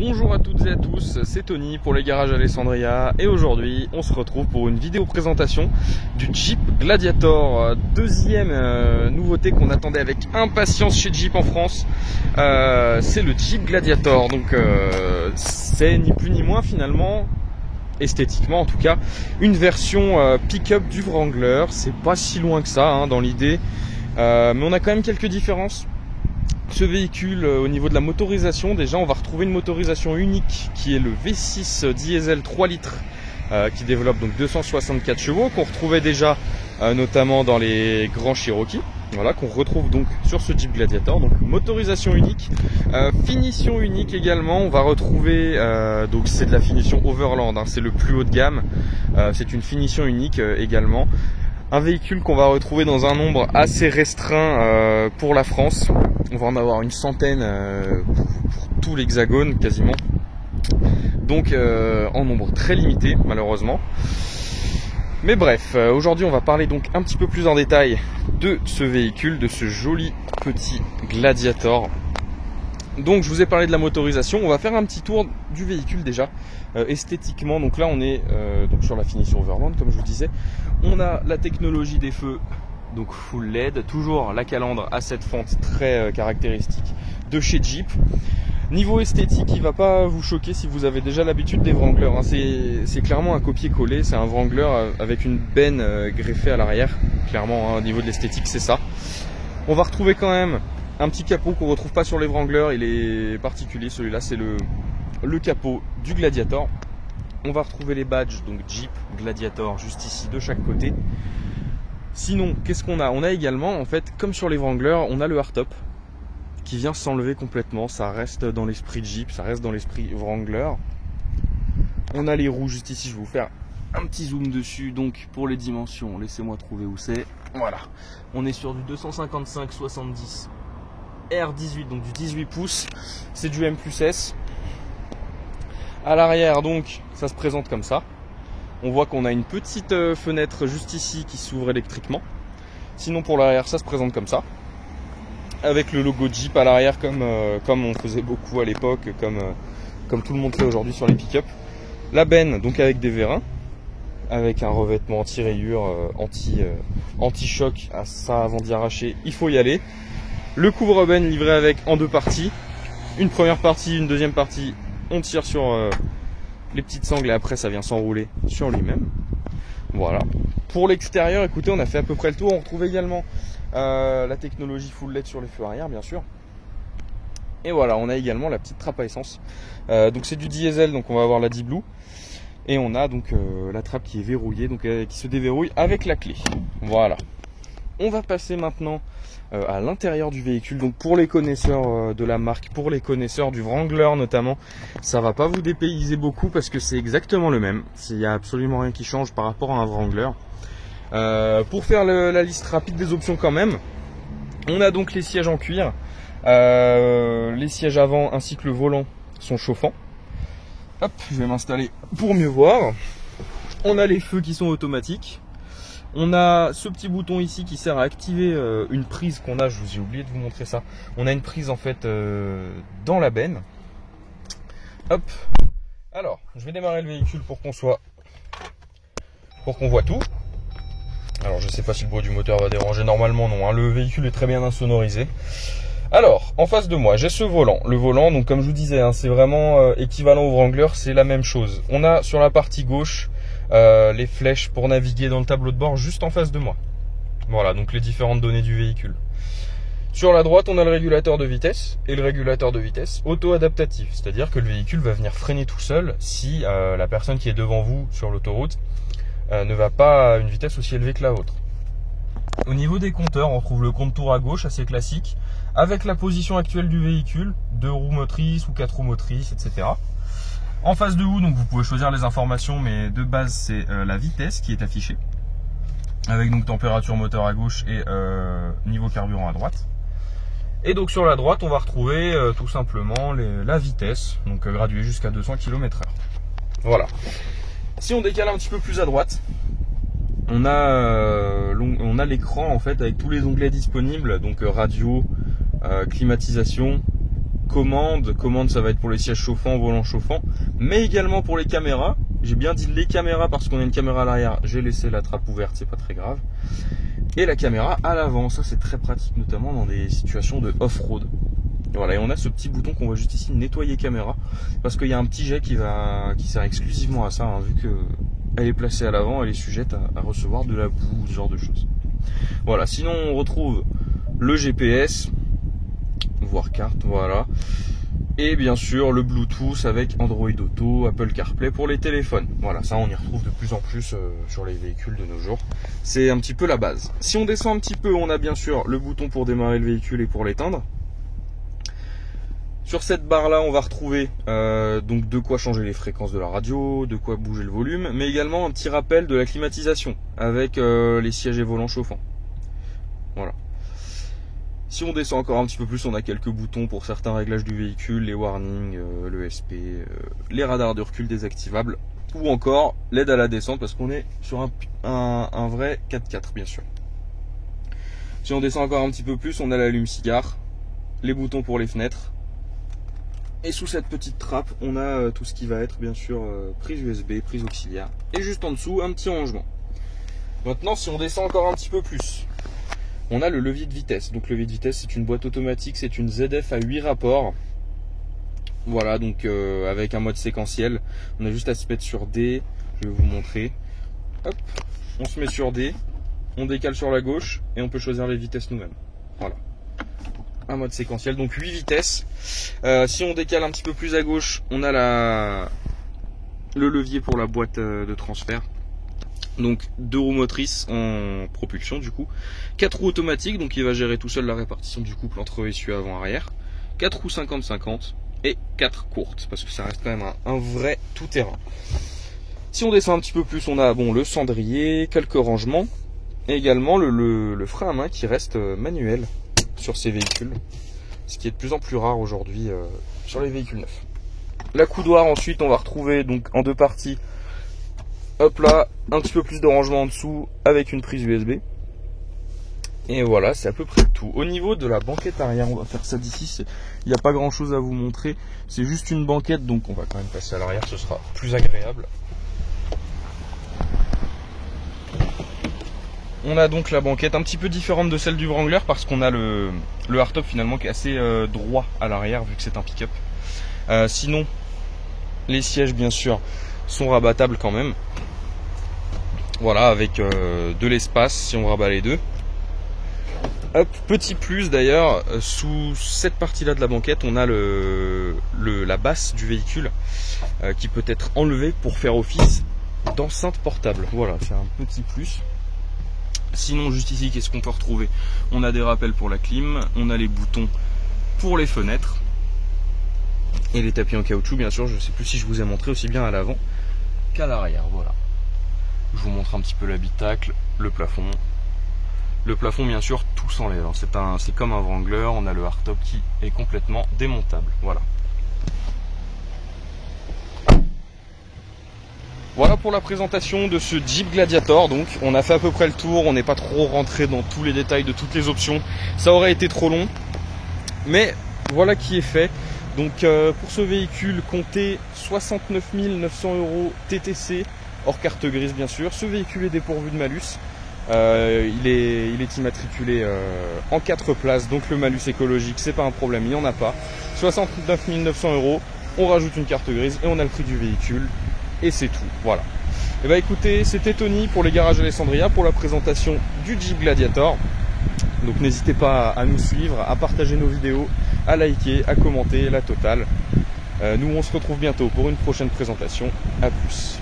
Bonjour à toutes et à tous, c'est Tony pour les garages Alessandria et aujourd'hui on se retrouve pour une vidéo présentation du Jeep Gladiator. Deuxième nouveauté qu'on attendait avec impatience chez Jeep en France, c'est le Jeep Gladiator. Donc c'est ni plus ni moins finalement, esthétiquement en tout cas, une version pick-up du Wrangler. C'est pas si loin que ça dans l'idée, mais on a quand même quelques différences. Ce véhicule, au niveau de la motorisation, déjà on va retrouver une motorisation unique qui est le V6 diesel 3 litres qui développe donc 264 chevaux, qu'on retrouvait déjà notamment dans les grands Cherokee, voilà, qu'on retrouve donc sur ce Jeep Gladiator. Donc motorisation unique, finition unique également. On va retrouver donc c'est de la finition Overland, c'est le plus haut de gamme, c'est une finition unique également. Un véhicule qu'on va retrouver dans un nombre assez restreint pour la France. On va en avoir une centaine pour tout l'hexagone quasiment. Donc en nombre très limité malheureusement. Mais bref, aujourd'hui on va parler donc un petit peu plus en détail de ce véhicule, de ce joli petit Gladiator. Donc je vous ai parlé de la motorisation, on va faire un petit tour du véhicule déjà esthétiquement. Donc là on est donc sur la finition Overland comme je vous disais. On a la technologie des feux, donc full LED, toujours la calandre à cette fente très caractéristique de chez Jeep. Niveau esthétique, il ne va pas vous choquer si vous avez déjà l'habitude des Wranglers, c'est clairement un copier-coller, c'est un Wrangler avec une benne greffée à l'arrière, clairement au niveau de l'esthétique c'est ça. On va retrouver quand même un petit capot qu'on ne retrouve pas sur les Wranglers, il est particulier, celui-là c'est le capot du Gladiator. On va retrouver les badges, donc Jeep, Gladiator, juste ici de chaque côté. Sinon, qu'est-ce qu'on a? On a également, en fait, comme sur les Wranglers, on a le hardtop qui vient s'enlever complètement. Ça reste dans l'esprit Jeep, ça reste dans l'esprit Wrangler. On a les roues juste ici, je vais vous faire un petit zoom dessus. Donc pour les dimensions, laissez-moi trouver où c'est. Voilà, on est sur du 255/70 R18, donc du 18 pouces. C'est du M+S. À l'arrière, donc, ça se présente comme ça. On voit qu'on a une petite fenêtre juste ici qui s'ouvre électriquement. Sinon, pour l'arrière, ça se présente comme ça. Avec le logo Jeep à l'arrière, comme on faisait beaucoup à l'époque, comme tout le monde fait aujourd'hui sur les pick-up. La benne, donc avec des vérins, avec un revêtement anti-rayure, anti-choc. Ça, avant d'y arracher, il faut y aller. Le couvre-benne livré avec en deux parties. Une première partie, une deuxième partie. On tire sur les petites sangles et après ça vient s'enrouler sur lui-même. Voilà. Pour l'extérieur, écoutez, on a fait à peu près le tour. On retrouve également la technologie full LED sur les feux arrière, bien sûr. Et voilà, on a également la petite trappe à essence. Donc c'est du diesel, donc on va avoir la D-Blue. Et on a donc la trappe qui est verrouillée, donc qui se déverrouille avec la clé. Voilà. On va passer maintenant à l'intérieur du véhicule. Donc pour les connaisseurs de la marque, pour les connaisseurs du Wrangler notamment, ça va pas vous dépayser beaucoup parce que c'est exactement le même. Il n'y a absolument rien qui change par rapport à un Wrangler. Pour faire la liste rapide des options quand même, on a donc les sièges en cuir, les sièges avant ainsi que le volant sont chauffants. Hop, je vais m'installer pour mieux voir. On a les feux qui sont automatiques. On a ce petit bouton ici qui sert à activer une prise qu'on a, je vous ai oublié de vous montrer ça. On a une prise en fait dans la benne. Hop. Alors, je vais démarrer le véhicule pour qu'on voit tout. Alors, je sais pas si le bruit du moteur va déranger, normalement non, le véhicule est très bien insonorisé. Alors, en face de moi, j'ai ce volant. Le volant, donc comme je vous disais, c'est vraiment équivalent au Wrangler, c'est la même chose. On a sur la partie gauche les flèches pour naviguer dans le tableau de bord juste en face de moi. Voilà, donc les différentes données du véhicule. Sur la droite, on a le régulateur de vitesse et le régulateur de vitesse auto-adaptatif. C'est-à-dire que le véhicule va venir freiner tout seul si la personne qui est devant vous sur l'autoroute ne va pas à une vitesse aussi élevée que la vôtre. Au niveau des compteurs, on retrouve le compte-tour à gauche, assez classique, avec la position actuelle du véhicule, 2 roues motrices ou 4 roues motrices, etc. En face de vous, donc vous pouvez choisir les informations, mais de base c'est la vitesse qui est affichée, avec donc température moteur à gauche et niveau carburant à droite. Et donc sur la droite, on va retrouver tout simplement la vitesse, donc graduée jusqu'à 200 km/h. Voilà. Si on décale un petit peu plus à droite, on a l'écran en fait avec tous les onglets disponibles, donc radio, climatisation, commande ça va être pour les sièges chauffants, volants chauffants, mais également pour les caméras. J'ai bien dit les caméras parce qu'on a une caméra à l'arrière, j'ai laissé la trappe ouverte, c'est pas très grave. Et la caméra à l'avant, ça c'est très pratique, notamment dans des situations de off-road. Voilà, et on a ce petit bouton qu'on voit juste ici, nettoyer caméra, parce qu'il y a un petit jet qui sert exclusivement à ça, hein, vu qu'elle est placée à l'avant, elle est sujette à recevoir de la boue ou ce genre de choses. Voilà, sinon on retrouve le GPS, voire carte, voilà. Et bien sûr le Bluetooth avec Android Auto, Apple CarPlay pour les téléphones. Voilà, ça on y retrouve de plus en plus sur les véhicules de nos jours. C'est un petit peu la base. Si on descend un petit peu, on a bien sûr le bouton pour démarrer le véhicule et pour l'éteindre. Sur cette barre là, on va retrouver donc de quoi changer les fréquences de la radio, de quoi bouger le volume, mais également un petit rappel de la climatisation avec les sièges et volants chauffants. Voilà. Si on descend encore un petit peu plus, on a quelques boutons pour certains réglages du véhicule, les warnings, le SP, les radars de recul désactivables, ou encore l'aide à la descente parce qu'on est sur un vrai 4x4 bien sûr. Si on descend encore un petit peu plus, on a l'allume-cigare, les boutons pour les fenêtres, et sous cette petite trappe, on a tout ce qui va être bien sûr prise USB, prise auxiliaire, et juste en dessous, un petit rangement. Maintenant, si on descend encore un petit peu plus, on a le levier de vitesse. Donc le levier de vitesse, c'est une boîte automatique, c'est une ZF à 8 rapports. Voilà, donc avec un mode séquentiel. On a juste à se mettre sur D, je vais vous montrer. Hop, on se met sur D, on décale sur la gauche et on peut choisir les vitesses nous-mêmes. Voilà. Un mode séquentiel, donc 8 vitesses. Si on décale un petit peu plus à gauche, on a le levier pour la boîte de transfert. Donc 2 roues motrices en propulsion du coup, 4 roues automatiques, donc il va gérer tout seul la répartition du couple entre essieu avant-arrière, 4 roues 50-50 et 4 courtes, parce que ça reste quand même un vrai tout-terrain. Si on descend un petit peu plus, on a bon le cendrier, quelques rangements, et également le frein à main qui reste manuel sur ces véhicules, ce qui est de plus en plus rare aujourd'hui sur les véhicules neufs. La coudoir ensuite, on va retrouver donc en 2 parties. Hop là, un petit peu plus de rangement en dessous avec une prise USB. Et voilà, c'est à peu près tout. Au niveau de la banquette arrière, on va faire ça d'ici. Il n'y a pas grand chose à vous montrer. C'est juste une banquette, donc on va quand même passer à l'arrière, ce sera plus agréable. On a donc la banquette un petit peu différente de celle du Wrangler parce qu'on a le hardtop finalement qui est assez droit à l'arrière vu que c'est un pick-up. Sinon, les sièges bien sûr sont rabattables quand même. Voilà, avec de l'espace si on rabat les deux. Hop, petit plus d'ailleurs, sous cette partie là de la banquette, on a la basse du véhicule qui peut être enlevée pour faire office d'enceinte portable. Voilà, c'est un petit plus. Sinon, juste ici, qu'est-ce qu'on peut retrouver? On a des rappels pour la clim, on a les boutons pour les fenêtres et les tapis en caoutchouc, bien sûr. Je ne sais plus si je vous ai montré aussi bien à l'avant qu'à l'arrière. Voilà. Je vous montre un petit peu l'habitacle, le plafond. Le plafond, bien sûr, tout s'enlève. C'est comme un Wrangler, on a le hardtop qui est complètement démontable. Voilà. Voilà pour la présentation de ce Jeep Gladiator. Donc on a fait à peu près le tour, on n'est pas trop rentré dans tous les détails de toutes les options, ça aurait été trop long, mais voilà qui est fait. Donc pour ce véhicule, comptez 69 900 € TTC, hors carte grise bien sûr. Ce véhicule est dépourvu de malus, il est immatriculé en 4 places, donc le malus écologique c'est pas un problème, il n'y en a pas. 69 900 €, on rajoute une carte grise et on a le prix du véhicule. Et c'est tout, voilà. Et bah écoutez, c'était Tony pour les garages Alessandria pour la présentation du Jeep Gladiator. Donc n'hésitez pas à nous suivre, à partager nos vidéos, à liker, à commenter, la totale. Nous on se retrouve bientôt pour une prochaine présentation. À plus.